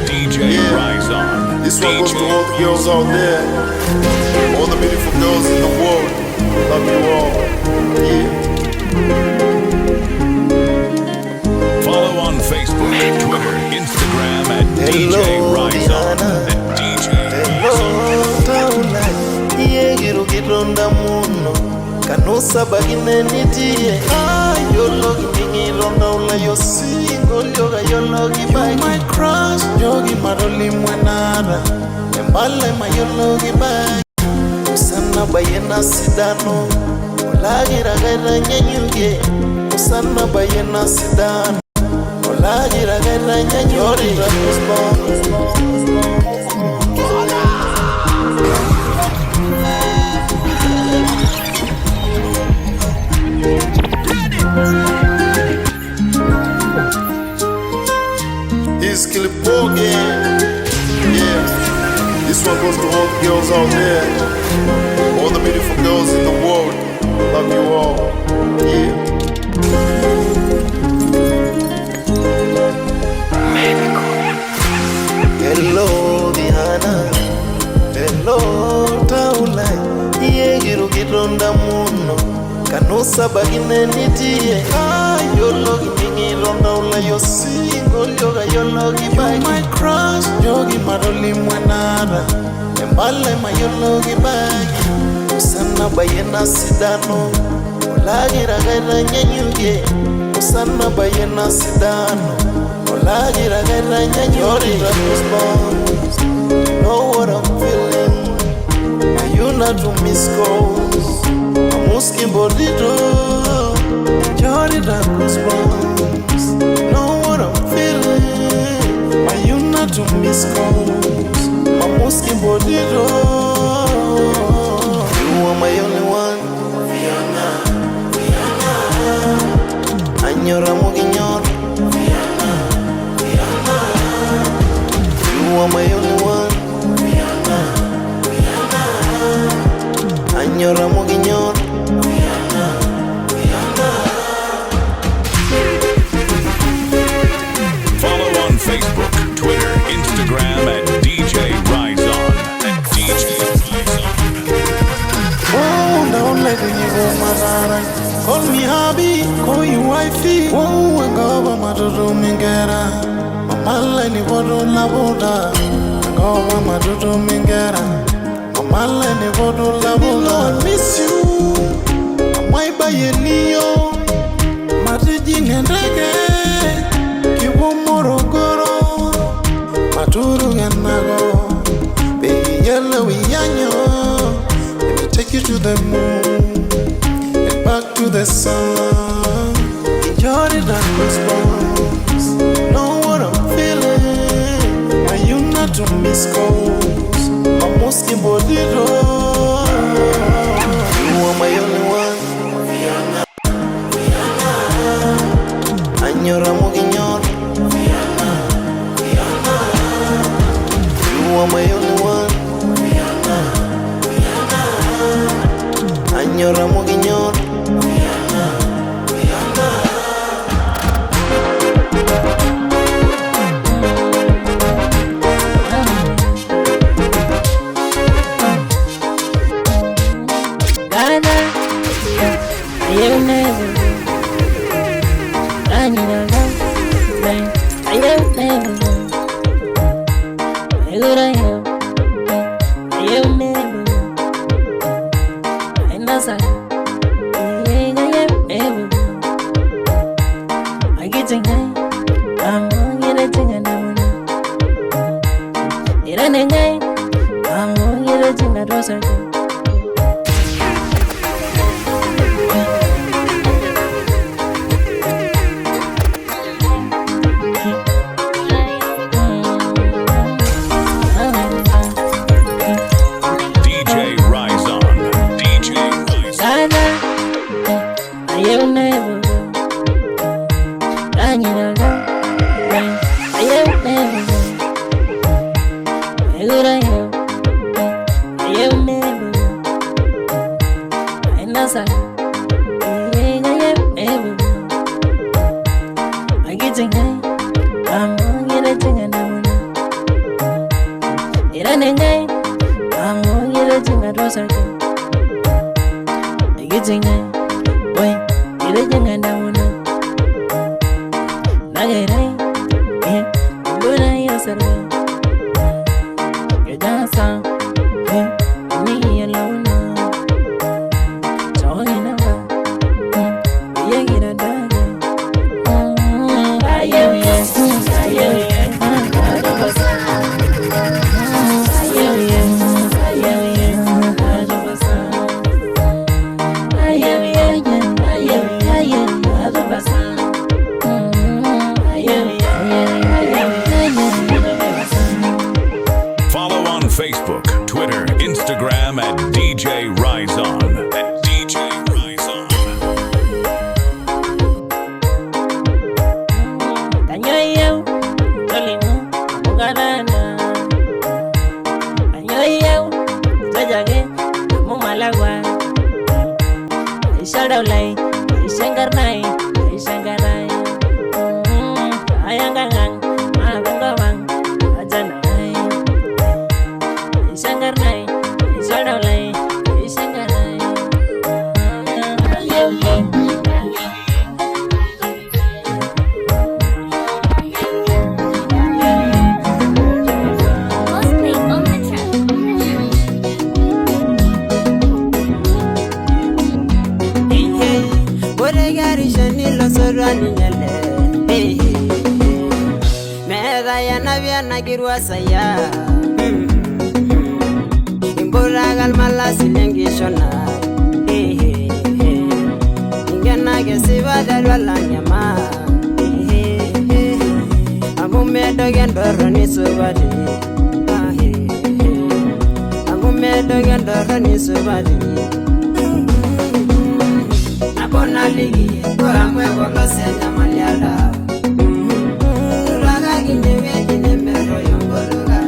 DJ Raizon. This one goes to all the girls out there, all the beautiful girls in the world. Love you all. Yeah. Follow on Facebook, Twitter, Instagram at DJ Raizon. Kanosa bagine nitie yologi mingi ronda ula yo single yoga yologi bagi my crush yogi maroli mwanara embale ma yologi bagi usana bayena sidano olagi ragaira nyanyuge usana bayena sidano olagi ragaira nyanyori Yeah, this one goes to all the girls out there, all the beautiful girls in the world. Love you all. Yeah. Hello Diana, hello Taulai, yegiru kironda muno, kanosa bagine nitie yologi mingi ronda ula yo single yoga yologi bagi my crush yogi maroli mwanara embale ma yologi bagi usana bayena sidano olagi ragaira nyanyuge usana bayena sidano olagi ragaira nyanyori know what I'm feeling you not to miss calls I'm asking bonito Jory that goosebumps know what I'm feeling why you not to miss calls I'm asking bonito you are my only one Fiona Anyora Muginyor Fiona you are my only one Fiona Anyora Muginyor Follow on Facebook, Twitter, Instagram at DJ Raizon. Oh, don't let me go, Maasai. Call me hubby, call you wifey. Oh, and go over my room and get her. Mama, let me go to La Boda. Go over my room and get her. Mama, let me go to La Boda. I miss you. I might buy a Leo. Matijin and reggae. Kiwo Morogoro. Maturu and Nago. Baby, yellow, yanyo. Let me take you to the moon. And back to the sun. Enjoy the goosebumps. Know what I'm feeling. Why you not to miss calls? I'm asking bonito. You are my only one. Fiona Anyora Muginyor Fiona you are my only one. Fiona Anyora Muginyor I'm circle. Getting it, boy, you're getting down. Nagaray, Buna Yasarve, Gadasa, me alone. Join number, Yagina Dagi. I am yes, I am yes, Follow on Facebook, Twitter, Instagram at DJ Raizon. At DJ Raizon. Tanyoyo, Tolimu, Mugarana. Tanyoyo, Tajage, Mumalagwa. Ishadawlay, Ishangarnay, Ishangaray. Ayangangang, Magangawang, Ajanay. Ishangarnay, Ishadawlay, Ishangaray. Mostly on the track. Saya Imburagal malasilengishona Ingena gesiba dalwala nyama Amumedo gendoro ni subadi Amumedo gendoro ni subadi Abona ligi Kora mwe bolo senya maliala Turaga ginewe ginemero yongologa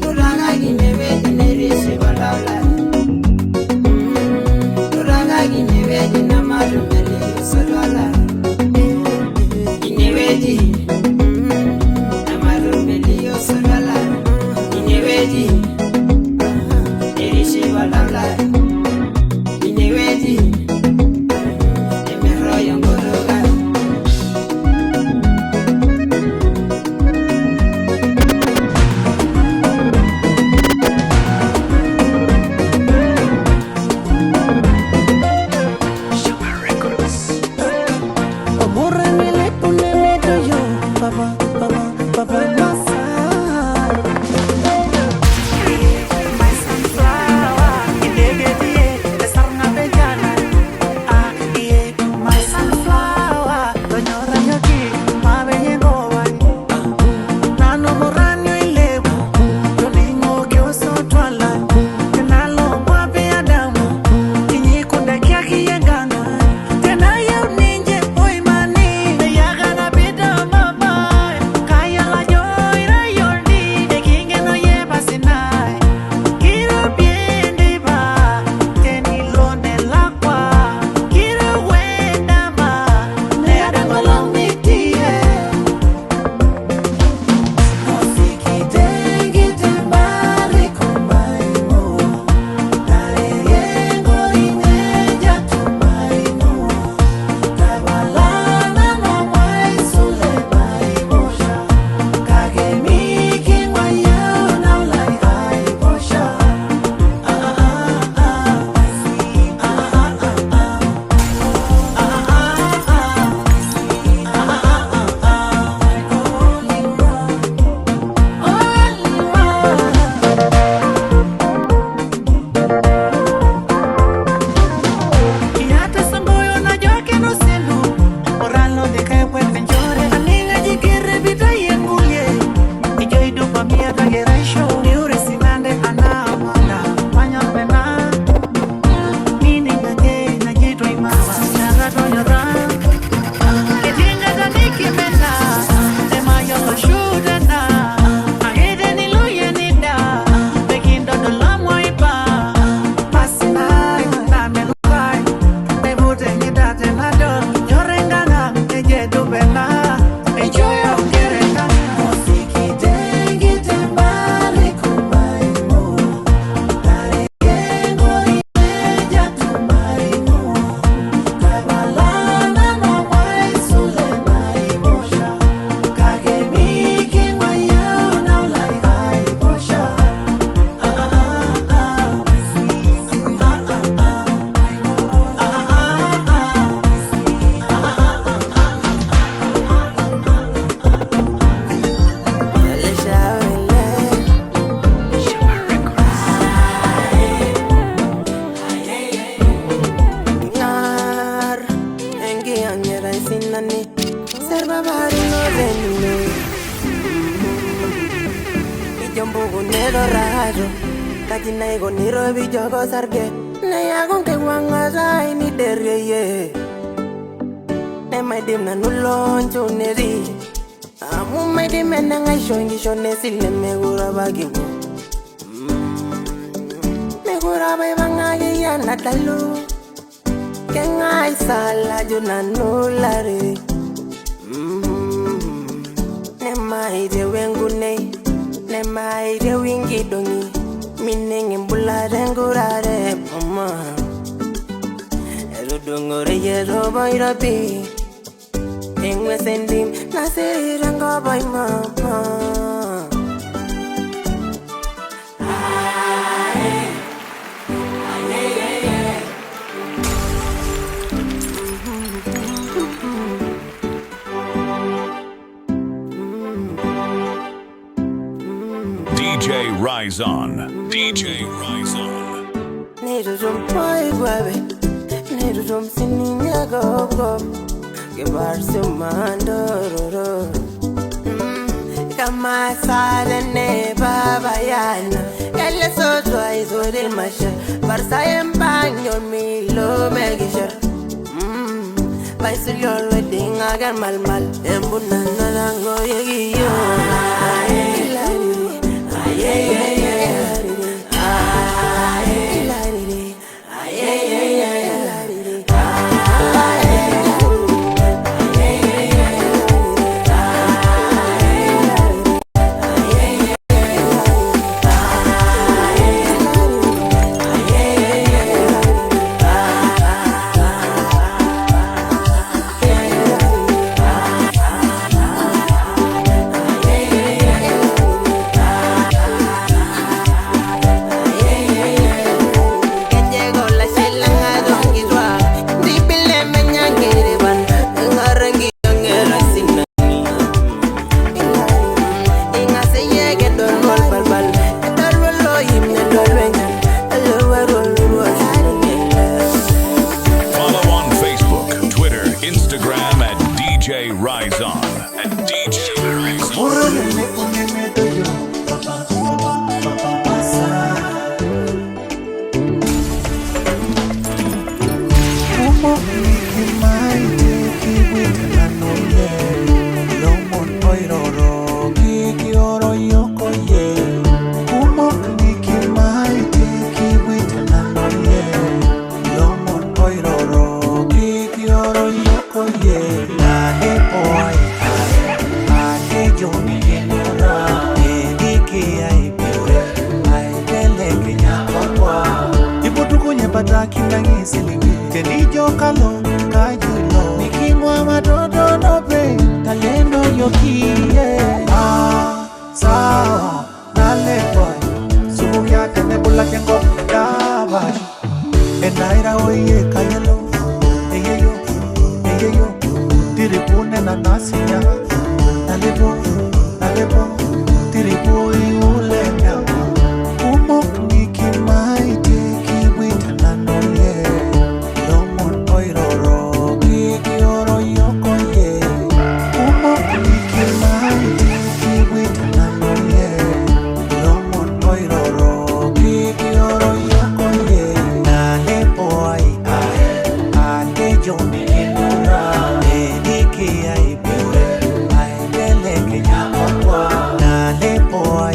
Turaga ginewe ginerisi balawla Turaga ginewe ginamaru mele yusolola Ginewe di Namaru mele yusolola Ginewe di Nerisi balawla Ginewe di Emero yongologa nani serva bari no renno Ijombo gonero raro Kajina ego niro bijogo sarge Ne yagon ke wanga zai ni derye Ne maidim na nulon chuneri Amu maidim na ngai shongi shone sile megura bagimu Megura bai banga ya natalu Kengai sala juna nulare Ne mai de wengune Ne mai de wingi dongi Mining mbulare ngurare mama Ero dongore yero boirabi Engwe sendim nasiri rango boy mama DJ Raizon. DJ Raizon. Nedo dum boy baby Nedo dum sininya go go Gebar sumandoro Kama sare ne baba yana Kelle so joy so del masha Barsa empanyo mi lo megisha Baisul your wedding agan mal Embuna narango yegi yo Instagram at DJ Raizon. At DJ Tenijo kalo kajulo Mikimwa matoto nope Taleno yokie Sawa Nale boy Sumu ya tene bula kengo Daba Enaira oye kayelo Eyeyo Tiripune na nasiya Nalebo Tiripu iule nyama Umo nikimaite Kiwita nanole Lomon oiroro Kikioro yokoye Umo nikimaite Kiwita nanole Lomon oiroro Kikioro yokoye Nalepo ai Ate joni kinura Ediki ai pure Ai deleke nyamokwa Nalepo ai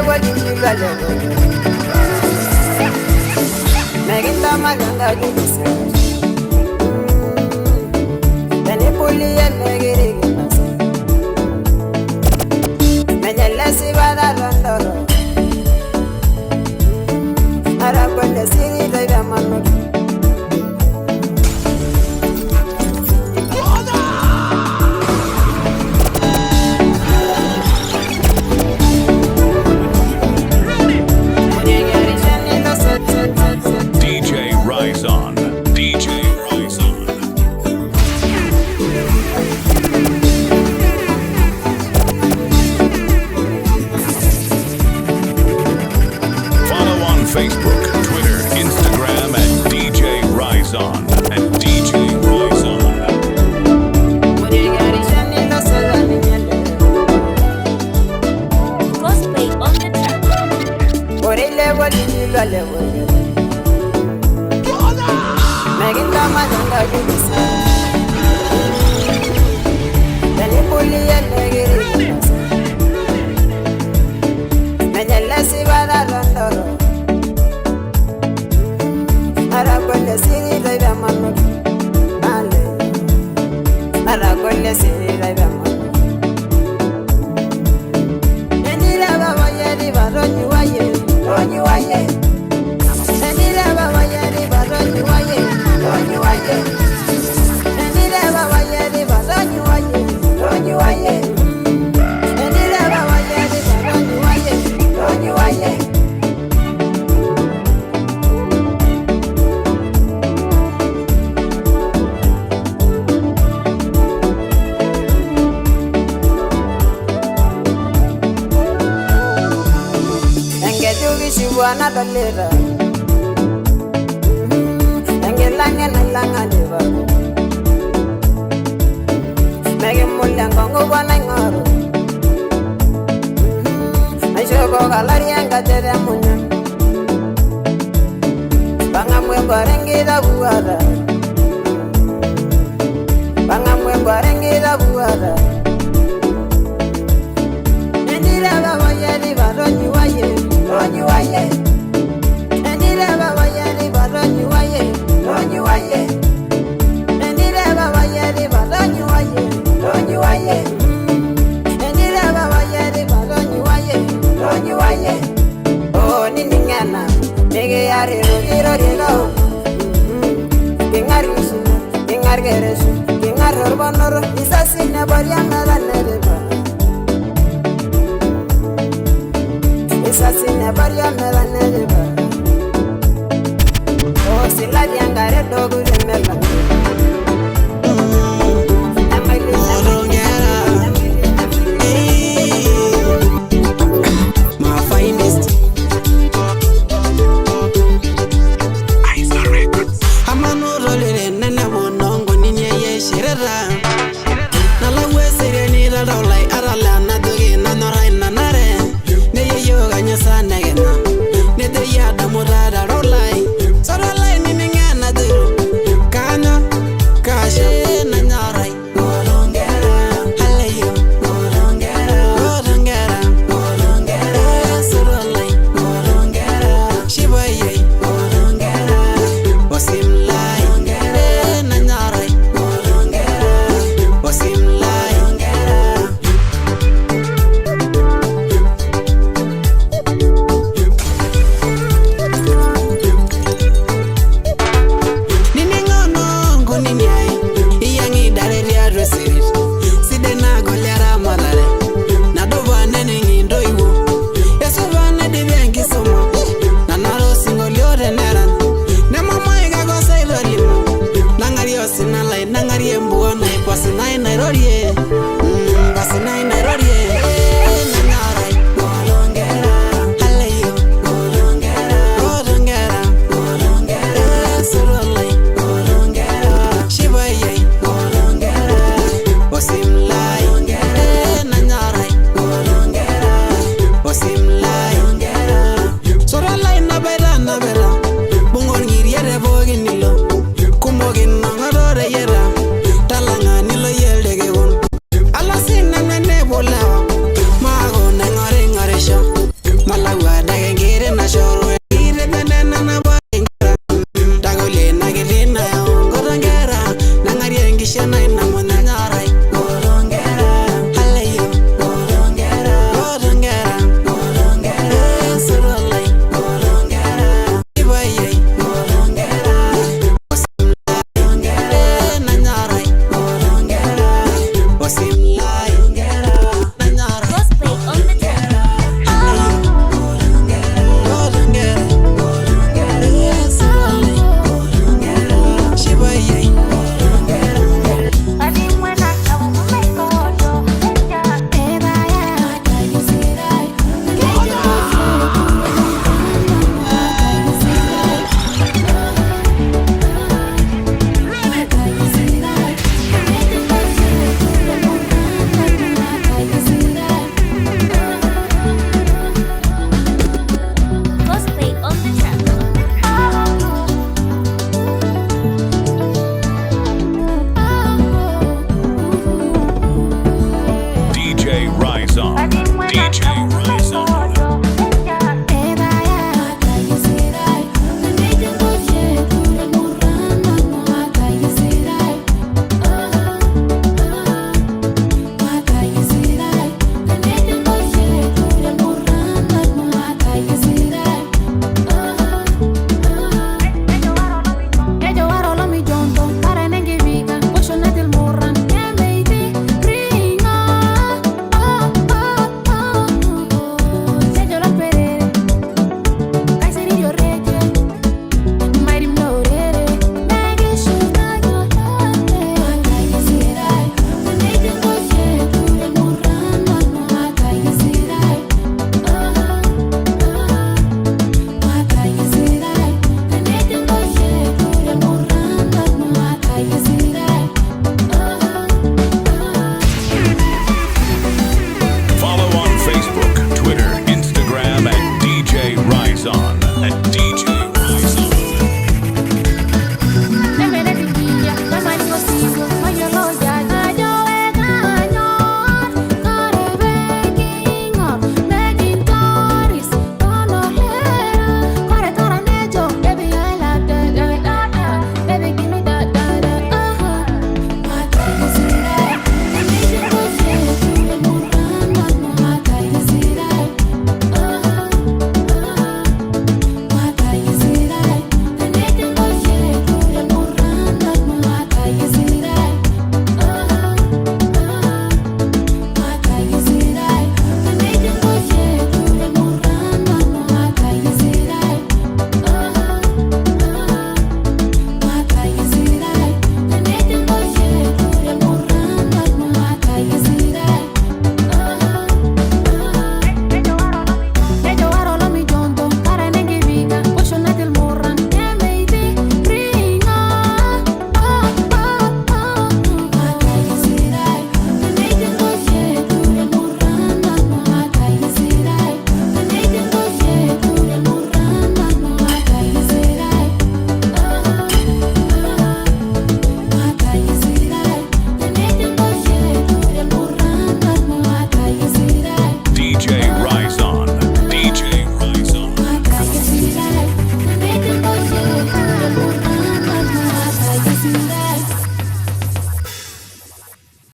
what you feel like. Making the maganga give us. Then you pull it and make it again. And you let's see what I learned. I'm going to see it like a man. DJ Raizon. DJ Raizon. Follow on Facebook, Twitter, Instagram at DJ Raizon. At DJ Raizon. Cosplay on the track. Making the maganga give us. Then you pull it and make it. And you let's see what I learned. I'm going to see it like a man. I'm going to see it like a man. And you never want any but on you are you. On you are you. And you never want any but on you are you. On you are you. And you never want any but on you are you. On you are you. And you never want any but on you are you. On you are you. Another later. And get lang and lang and liver. Make him more than Congo one and all. I should go gallery and got the ammonia. Bangam will go and get a water. Bangam will go and get a water. And you never want any but on you are you. On you are ye, and you never want any but on you are ye. On you are ye, and you never want any but on you are ye. On you are ye, and you never want any but on you are ye. On you are ye. Oh, Ningana, Nigga Yari, Riro, Kingarishu, Kingargereshu, Kingar is a sin about Yana. Sasina Bariana Neva. Oh, Siladianga Redo Gudemela.